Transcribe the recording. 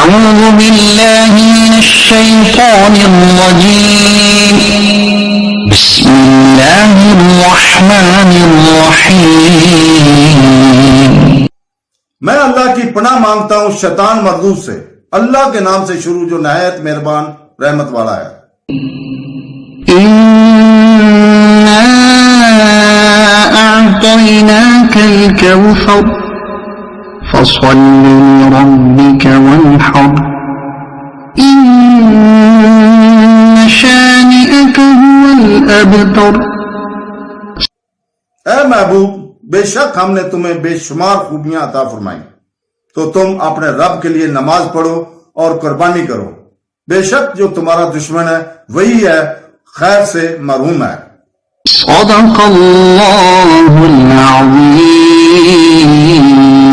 أعوذ بالله من الشيطان الرجيم بسم الله الرحمن الرحيم میں اللہ کی پناہ مانگتا ہوں شیطان مردود سے، اللہ کے نام سے شروع جو نہایت مہربان رحمت والا ہے۔ إنا أعطيناك الكوثر فصل لربك وانحر إن شانئك هو الأبتر۔ اے محبوب، بے شک ہم نے تمہیں بے شمار خوبیاں عطا فرمائی، تو تم اپنے رب کے لیے نماز پڑھو اور قربانی کرو، بے شک جو تمہارا دشمن ہے وہی ہے خیر سے محروم ہے۔ صدق اللہ العظیم۔